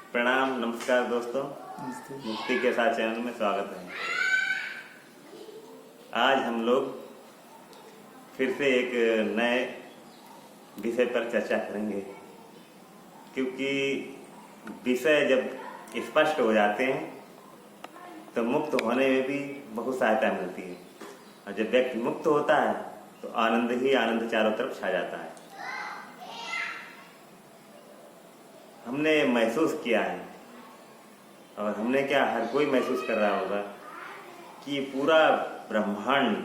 प्रणाम, नमस्कार दोस्तों। मुक्ति के साथ चैनल में स्वागत है। आज हम लोग फिर से एक नए विषय पर चर्चा करेंगे, क्योंकि विषय जब स्पष्ट हो जाते हैं तो मुक्त होने में भी बहुत सहायता मिलती है, और जब व्यक्ति मुक्त होता है तो आनंद ही आनंद चारों तरफ छा जाता है। हमने महसूस किया है, और हमने क्या, हर कोई महसूस कर रहा होगा कि पूरा ब्रह्मांड,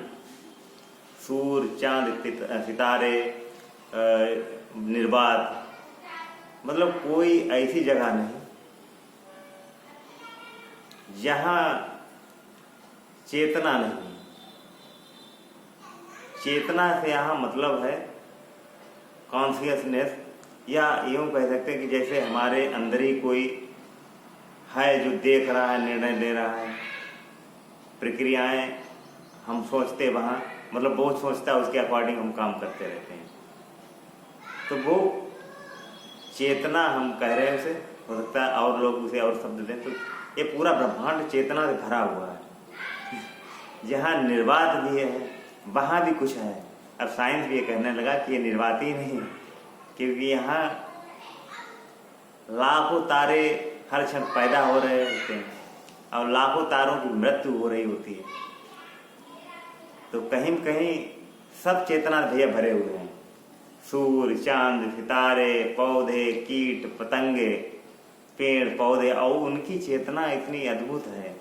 सूर्य, चांद, सितारे, निर्वात, मतलब कोई ऐसी जगह नहीं जहां चेतना नहीं। चेतना से यहाँ मतलब है कॉन्शियसनेस, या यूँ कह सकते हैं कि जैसे हमारे अंदर ही कोई है जो देख रहा है, निर्णय ले रहा है, प्रक्रियाएं हम सोचते वहाँ, मतलब वो सोचता है उसके अकॉर्डिंग हम काम करते रहते हैं। तो वो चेतना हम कह रहे हैं उसे, हो सकता है और लोग उसे और शब्द दें, तो ये पूरा ब्रह्मांड चेतना से भरा हुआ है। जहाँ निर्वात भी है वहाँ भी कुछ है। अब साइंस भी ये कहने लगा कि ये निर्वात ही नहीं, क्योंकि यहाँ लाखों तारे हर क्षण पैदा हो रहे होते हैं और लाखों तारों की मृत्यु हो रही होती है। तो कहीं कहीं सब चेतना भैया भरे हुए हैं। सूर्य, चांद, सितारे, पौधे, कीट, पतंगे, पेड़ पौधे, और उनकी चेतना इतनी अद्भुत है,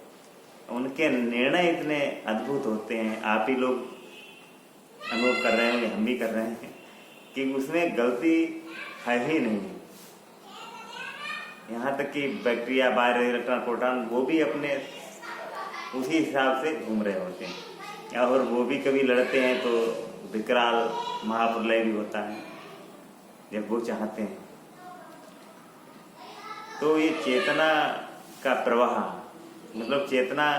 उनके निर्णय इतने अद्भुत होते हैं। आप ही लोग अनुभव कर रहे हैं, हम भी कर रहे हैं कि उसमें गलती है ही नहीं। यहाँ तक कि बैक्टीरिया, वायरस, इलेक्ट्रॉन, प्रोटॉन, वो भी अपने उसी हिसाब से घूम रहे होते हैं, और वो भी कभी लड़ते हैं तो विकराल महाप्रलय भी होता है जब वो चाहते हैं। तो ये चेतना का प्रवाह, मतलब चेतना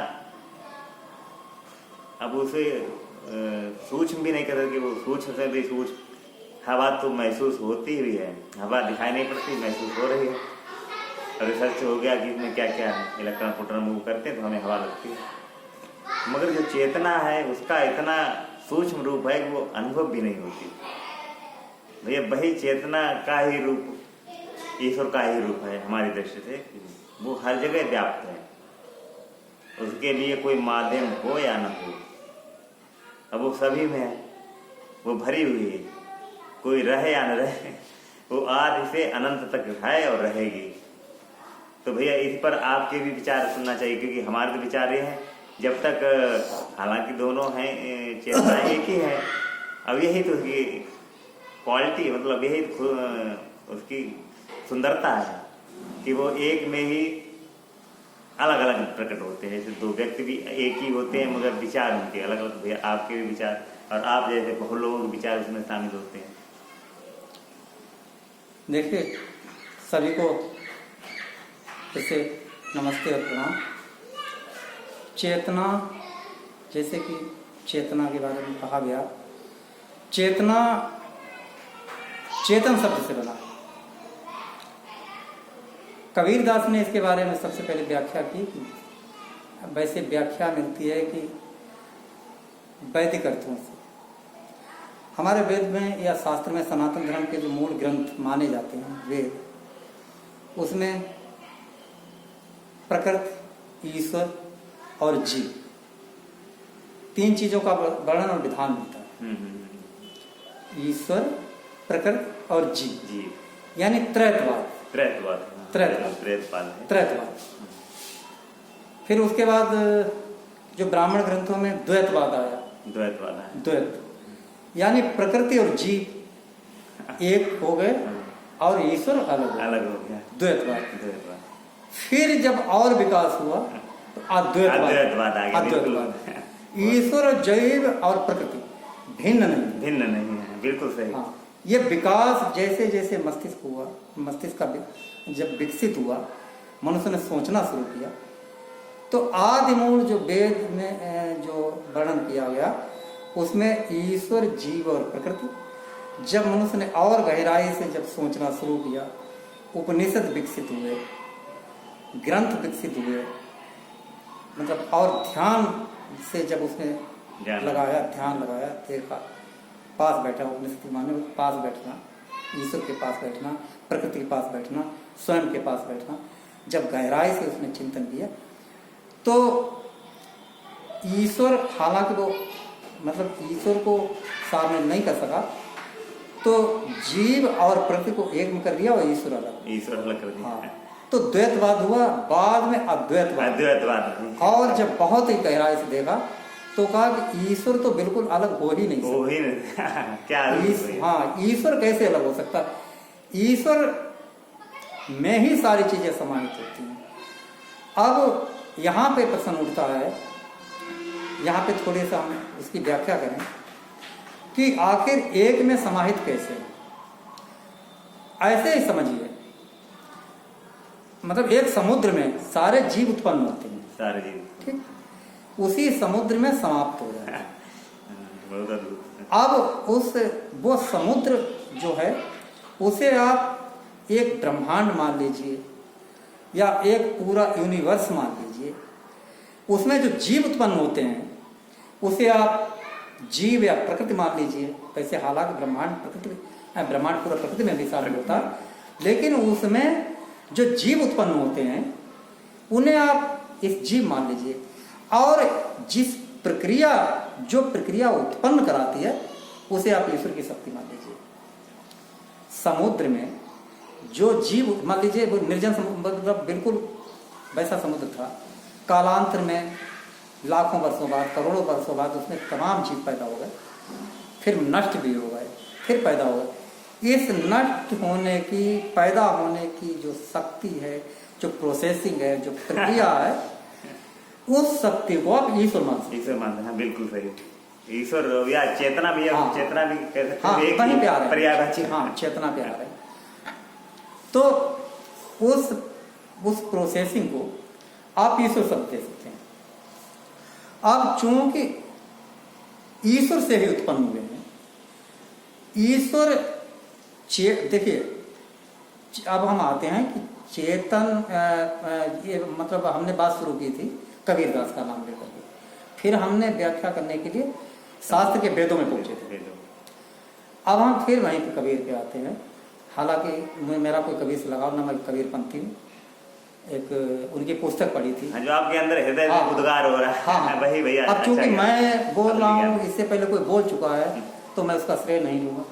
अब उसे सूक्ष्म भी नहीं कर सकते, वो सूक्ष्म से भी सूक्ष्म। हवा तो महसूस होती भी है, हवा दिखाई नहीं पड़ती, महसूस हो रही है। और रिसर्च हो गया कि इसमें क्या क्या है, इलेक्ट्रॉन प्रोटॉन मूव करते हैं तो हमें हवा लगती है। मगर जो चेतना है उसका इतना सूक्ष्म रूप है कि वो अनुभव भी नहीं होती। भैया वही चेतना का ही रूप, ईश्वर का ही रूप है हमारी दृष्टि से। वो हर जगह व्याप्त है, उसके लिए कोई माध्यम हो या न हो, अब वो सभी में है, वो भरी हुई है। कोई रहे या न रहे, वो आदि से अनंत तक है और रहेगी। तो भैया इस पर आपके भी विचार सुनना चाहिए, क्योंकि हमारे तो विचार ये हैं, जब तक हालांकि दोनों हैं, चेतना एक ही है। अब यही तो उसकी क्वालिटी, मतलब यही उसकी सुंदरता है कि वो एक में ही अलग अलग प्रकट होते हैं। जैसे दो व्यक्ति भी एक ही होते हैं मगर विचार उनके अलग अलग। भैया आपके भी विचार, और आप जैसे बहुत लोगों के विचार उसमें शामिल होते हैं। देखिए, सभी को जैसे नमस्ते और प्रणाम। चेतना, जैसे कि चेतना के बारे में कहा गया, चेतना चेतन शब्द से बना। कबीर दास ने इसके बारे में सबसे पहले व्याख्या की। वैसे व्याख्या मिलती है कि वैदिक अर्थों से। हमारे वेद में या शास्त्र में, सनातन धर्म के जो मूल ग्रंथ माने जाते हैं वेद, उसमें प्रकृति, ईश्वर और जीव, तीन चीजों का वर्णन और विधान मिलता है। ईश्वर, प्रकृति और जीव, यानी त्रैतवाद। फिर उसके बाद जो ब्राह्मण ग्रंथों में द्वैतवाद आया। द्वैत यानी प्रकृति और जीव एक हो गए और ईश्वर अलग हो गया, द्वैतवाद। फिर जब और विकास हुआ तो अद्वैतवाद। ईश्वर, जैव और प्रकृति भिन्न नहीं है। बिल्कुल सही। हाँ, ये विकास जैसे जैसे मस्तिष्क का जब विकसित हुआ, मनुष्य ने सोचना शुरू किया, तो आदि मूल जो वेद में जो वर्णन किया गया, उसमें ईश्वर, जीव और प्रकृति, जब मनुष्य ने और गहराई से जब सोचना शुरू किया, उपनिषद विकसित हुए, ग्रंथ विकसित हुए, मतलब और ध्यान से जब उसने लगाया, ध्यान लगाया, देखा, पास बैठा, उपनिषद माने पास बैठना, ईश्वर के पास बैठना, प्रकृति के पास बैठना, स्वयं के पास बैठना, जब गहराई से उसने चिंतन किया तो ईश्वर, हालांकि वो मतलब ईश्वर को सामने नहीं कर सका, तो जीव और प्रकृति को एक में कर दिया और ईश्वर अलग कर दिया। हाँ, तो द्वैतवाद हुआ, बाद में अद्वैतवाद। और जब बहुत ही गहराई से देखा तो कहा कि ईश्वर तो बिल्कुल अलग हो ही नहीं सकता। क्या हाँ, ईश्वर कैसे अलग हो सकता? ईश्वर में ही सारी चीजें समाहित होती हैं। अब यहाँ पे प्रश्न उठता है, यहाँ पे थोड़ी सा हम इसकी व्याख्या करें कि आखिर एक में समाहित कैसे? ऐसे ही समझिए, मतलब एक समुद्र में सारे जीव उत्पन्न होते हैं, सारे जीव, ठीक, उसी समुद्र में समाप्त हो जाते हैं। अब वो समुद्र जो है उसे आप एक ब्रह्मांड मान लीजिए या एक पूरा यूनिवर्स मान लीजिए, उसमें जो जीव उत्पन्न होते हैं उसे आप जीव या प्रकृति मान लीजिए। वैसे हालांकि ब्रह्मांड पूरा प्रकृति में भी शामिल होता है, लेकिन उसमें जो जीव उत्पन्न होते हैं उन्हें आप इस जीव मान लीजिए, और जिस जो प्रक्रिया उत्पन्न कराती है उसे आप ईश्वर की शक्ति मान लीजिए। समुद्र में जो जीव, मान लीजिए वो निर्जन समुद्र, मतलब बिल्कुल वैसा समुद्र था, कालांतर में लाखों वर्षों बाद, करोड़ों वर्षों बाद उसमें तमाम जीव पैदा हो गए, फिर नष्ट भी हो गए, फिर पैदा हो गए। इस नष्ट होने की, पैदा होने की जो शक्ति है, जो प्रोसेसिंग है, जो प्रक्रिया है, उस शक्ति को आप ईश्वर मानते हैं। बिल्कुल सही। ईश्वर या चेतना भी, हाँ, चेतना भी कह सकते हैं, एक वहीं पे आ रहे हैं। हाँ, चेतना पे आ रहे हैं। तो उस प्रोसेसिंग को आप ईश्वर शब्द दे सकते हैं। अब चूंकि ईश्वर से ही उत्पन्न हुए हैं, ईश्वर देखिए, अब हम आते हैं कि चेतन, ये मतलब हमने बात शुरू की थी कबीरदास का नाम लेकर के, फिर हमने व्याख्या करने के लिए शास्त्र के वेदों में पहुंचे थे। अब हम फिर वहीं पे कबीर पे आते हैं। हालांकि मेरा कोई कबीर से लगाव ना, मैं कबीरपंथी हूँ। एक उनकी पुस्तक पढ़ी थी, जो आपके अंदर हृदय में उद्गार हो रहा है। हाँ, वही भैया। अब चूंकि मैं बोल रहा हूँ, इससे पहले कोई बोल चुका है तो मैं उसका श्रेय नहीं लूँगा,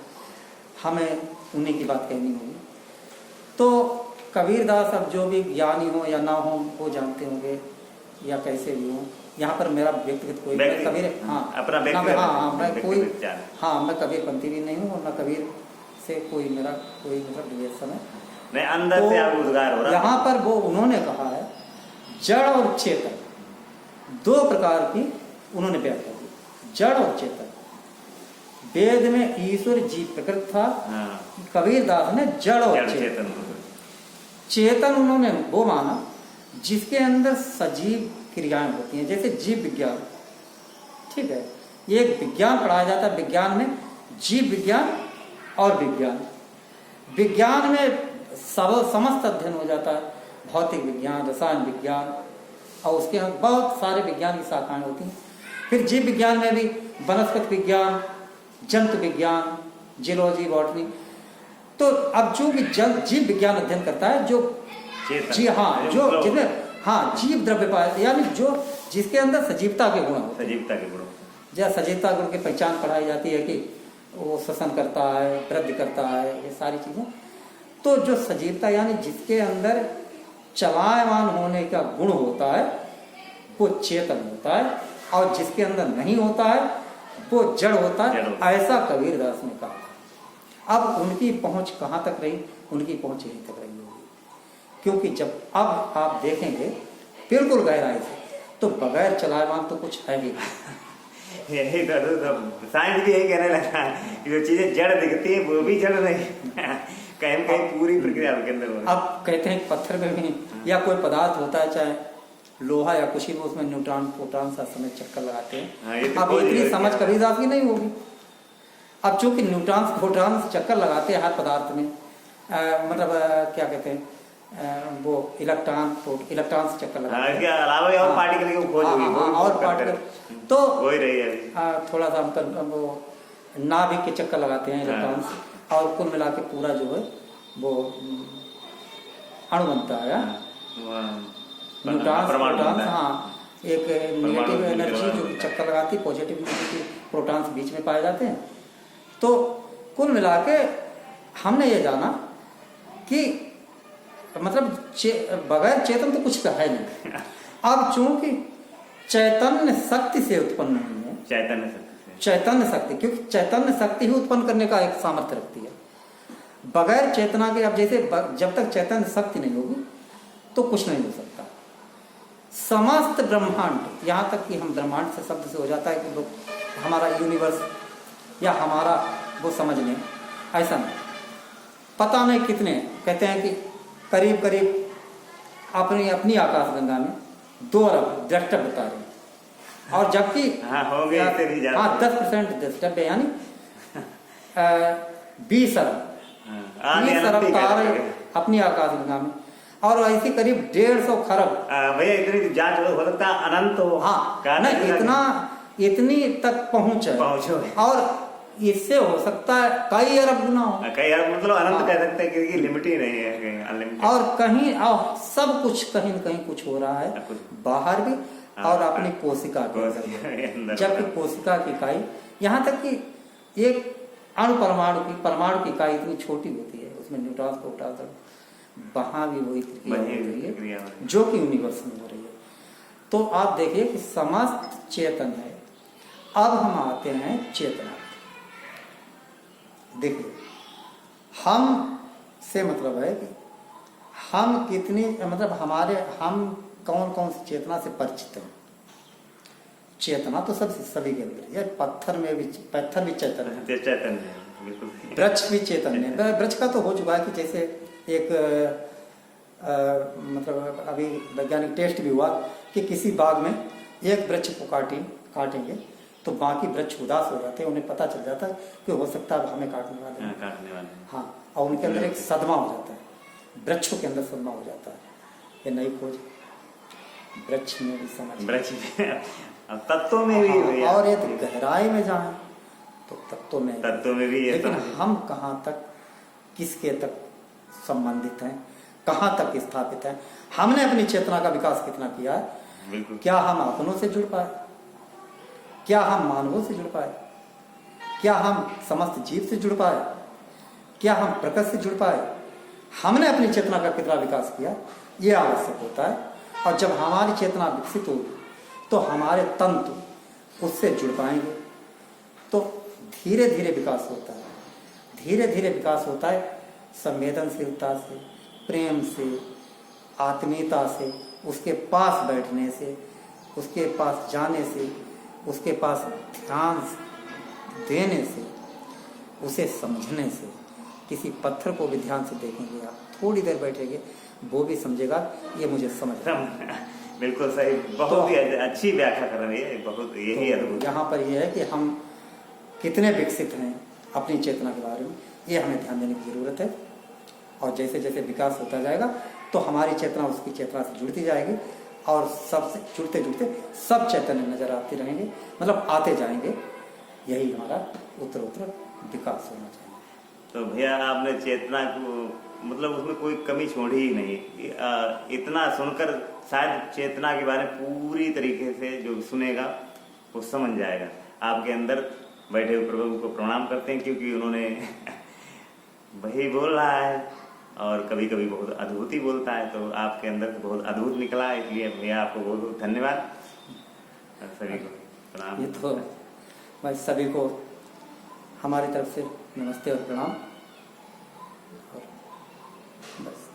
हमें उन्हीं की बात कहनी होगी। तो कबीरदास, अब जो भी ज्ञानी हो या ना हो वो जानते होंगे या कैसे भी हो, यहाँ पर मेरा व्यक्तिगत कोई कबीर, हाँ अपना मैं कबीरपंथी भी नहीं हूँ और न कबीर से कोई मेरा कोई मतलब रिलेशन है नहीं, अंदर से आप उद्गार हो रहा है। यहाँ पर वो उन्होंने कहा है जड़ और चेतन, दो प्रकार की उन्होंने व्याख्या की, जड़ और चेतन। वेद में ईश्वर जीव प्रकृति था, कबीरदास ने जड़ और चेतन उन्होंने वो माना जिसके अंदर सजीव क्रियाएं होती हैं, जैसे जीव विज्ञान, ठीक है, ये एक विज्ञान पढ़ाया जाता है। विज्ञान में जीव विज्ञान और विज्ञान में समस्त अध्ययन हो जाता है, भौतिक विज्ञान, रसायन विज्ञान, और उसके यहाँ बहुत सारे विज्ञान की शाखाएं होती हैं। फिर जीव विज्ञान में भी वनस्पति विज्ञान, जंतु विज्ञान, जियोलॉजी, बॉटनी। तो अब जो भी जीव विज्ञान अध्ययन करता है, जो जीव द्रव्य पाए, यानी जो जिसके अंदर सजीवता के गुण होते हैं, जैसे सजीवता गुण की पहचान पढ़ाई जाती है कि वो श्वसन करता है, वृद्धि करता है, ये सारी चीजें। तो जो सजीवता यानी जिसके अंदर चलायमान होने का गुण होता है वो चेतन होता है, और जिसके अंदर नहीं होता है वो जड़ होता है, ऐसा कबीरदास ने कहा। अब उनकी पहुंच कहाँ तक रही? उनकी पहुंच यहीं तक रही होगी, क्योंकि जब अब आप देखेंगे बिल्कुल गहराई से, तो बगैर चलायमान तो कुछ है ही यही तो साइंस भी यही कहने लगा है कि जो चीजें जड़ दिखती है वो भी जड़ नहीं कहीं कहीं पूरी प्रक्रिया के अंदर। अब कहते हैं पत्थर में भी या कोई पदार्थ होता है, चाहे लोहा या कुछ ही, उसमें न्यूट्रॉन प्रोटॉन सा समय चक्कर लगाते हैं। अब इतनी समझ कबीरदास की नहीं होगी। अब चूंकि न्यूट्रॉन प्रोटॉन चक्कर लगाते हैं हर पदार्थ में, मतलब क्या कहते हैं, वो इलेक्ट्रॉन से चक्कर हाँ, लगाते इसके हैं। अलावा भी और हाँ, पार्टिकल की खोज हाँ, हुई, हाँ, वो भी और करते पार्टिकल रहे। तो हो ही रही है अभी। थोड़ा सा अंतर वो नाभिक के चक्कर लगाते हैं इलेक्ट्रॉन हाँ। से, और कुल मिला के पूरा जो है वो अणु बनता है। न्यूट्रॉन्स परमाणु प्रोटॉन्स, बनता है। हाँ, एक नेगेटिव परमाणु एनर्जी जो बनता है। चक्कर लगाती है, पॉजिटिव नेगेटिव प्रोटॉन्स बीच में पाए जाते हैं। तो कुल मिला के हमने ये जाना कि मतलब बगैर चेतन तो कुछ है नहीं। अब चूंकि चैतन्य शक्ति से उत्पन्न नहीं है, चैतन्य शक्ति, क्योंकि चैतन्य शक्ति ही उत्पन्न करने का एक सामर्थ्य रखती है। बगैर चेतना के, अब जैसे जब तक चैतन्य शक्ति नहीं होगी तो कुछ नहीं हो सकता। समस्त ब्रह्मांड, यहाँ तक कि हम ब्रह्मांड से शब्द से हो जाता है कि लोग हमारा यूनिवर्स या हमारा वो समझ लें, ऐसा नहीं। पता नहीं कितने कहते हैं कि करीब करीब अपनी आकाशगंगा में 2 अरब द्रष्टव्य बता रहे हैं, और जबकि होंगे इससे भी ज्यादा। हाँ 10% द्रष्टव्य, यानी 20 अरब 20 अरब तारे अपनी आकाशगंगा में, और ऐसी करीब 150 खरब। भैया इतनी जांच हो सकता है अनंत हो। हाँ नहीं, इतनी तक पहुंचो, और इससे हो सकता है कई अरब गुना हो, कई अरब, मतलब अनंत कह सकते हैं, क्योंकि लिमिट ही नहीं है, अनलिमिटेड। और कहीं सब कुछ कहीं न कहीं कुछ हो रहा है बाहर भी, और अपनी कोशिका के अंदर। जबकि कोशिका की इकाई, यहाँ तक कि एक परमाणु की इकाई इतनी छोटी होती है, उसमें न्यूट्रॉन्स प्रोटॉन्स, वहां भी वही क्रिया हो रही है जो कि यूनिवर्स में हो रही है। तो आप देखिए कि समस्त चेतन है। अब हम आते हैं चेतना। देखिए, हम से मतलब है कि हम कितनी, मतलब हम कौन कौन सी चेतना से परिचित हैं। चेतना तो सभी के अंदर है। पत्थर भी चैतन्य है, वृक्ष भी चैतन्य है। वृक्ष का तो हो चुका है कि जैसे एक मतलब अभी वैज्ञानिक टेस्ट भी हुआ कि किसी बाग में एक वृक्ष को काटेंगे तो बाकी वृक्ष उदास हो जाते हैं, उन्हें पता चल जाता है कि हो सकता है हमें काटने वाले हैं। हाँ, और उनके अंदर एक सदमा हो जाता है, वृक्षों के अंदर सदमा हो जाता है। ये नई खोज वृक्ष में भी समझ, तत्वों में भी, और यदि गहराई में जाए तो तत्वों में भी। लेकिन हम कहाँ तक, किसके तक संबंधित हैं, कहाँ तक स्थापित हैं, हमने अपनी चेतना का विकास कितना किया है। क्या हम अपनों से जुड़ पाए, क्या हम मानवों से जुड़ पाए, क्या हम समस्त जीव से जुड़ पाए, क्या हम प्रकृति से जुड़ पाए, हमने अपनी चेतना का कितना विकास किया, ये आवश्यक होता है। और जब हमारी चेतना विकसित होगी तो हमारे तंतु उससे जुड़ पाएंगे, तो धीरे धीरे विकास होता है, धीरे धीरे विकास होता है संवेदनशीलता से, प्रेम से, आत्मीयता से, उसके पास बैठने से, उसके पास जाने से, उसके पास ध्यान देने से, उसे समझने से। किसी पत्थर को भी ध्यान से देखेंगे आप, थोड़ी देर बैठेंगे, वो भी समझेगा ये मुझे समझ रहा है। बिल्कुल सही, बहुत ही अच्छी व्याख्या कर रही है, बहुत यही अद्भुत। यहाँ पर यह है कि हम कितने विकसित हैं अपनी चेतना के बारे में, ये हमें ध्यान देने की जरूरत है। और जैसे जैसे विकास होता जाएगा तो हमारी चेतना उसकी चेतना से जुड़ती जाएगी, और सबसे जुड़ते जुड़ते सब चैतन्य नजर आते रहेंगे, मतलब आते जाएंगे। यही हमारा उत्तर विकास होना चाहिए। तो भैया आपने चेतना को, मतलब उसमें कोई कमी छोड़ी ही नहीं। इतना सुनकर शायद चेतना के बारे में पूरी तरीके से जो सुनेगा वो समझ जाएगा। आपके अंदर बैठे हुए प्रभु को प्रणाम करते हैं, क्योंकि उन्होंने वही बोल रहा है, और कभी कभी बहुत अद्भुत ही बोलता है, तो आपके अंदर से बहुत अद्भुत निकला। इसलिए भैया आपको बहुत बहुत धन्यवाद, सभी को प्रणाम। ये तो भाई सभी को हमारी तरफ से नमस्ते और प्रणाम, और बस।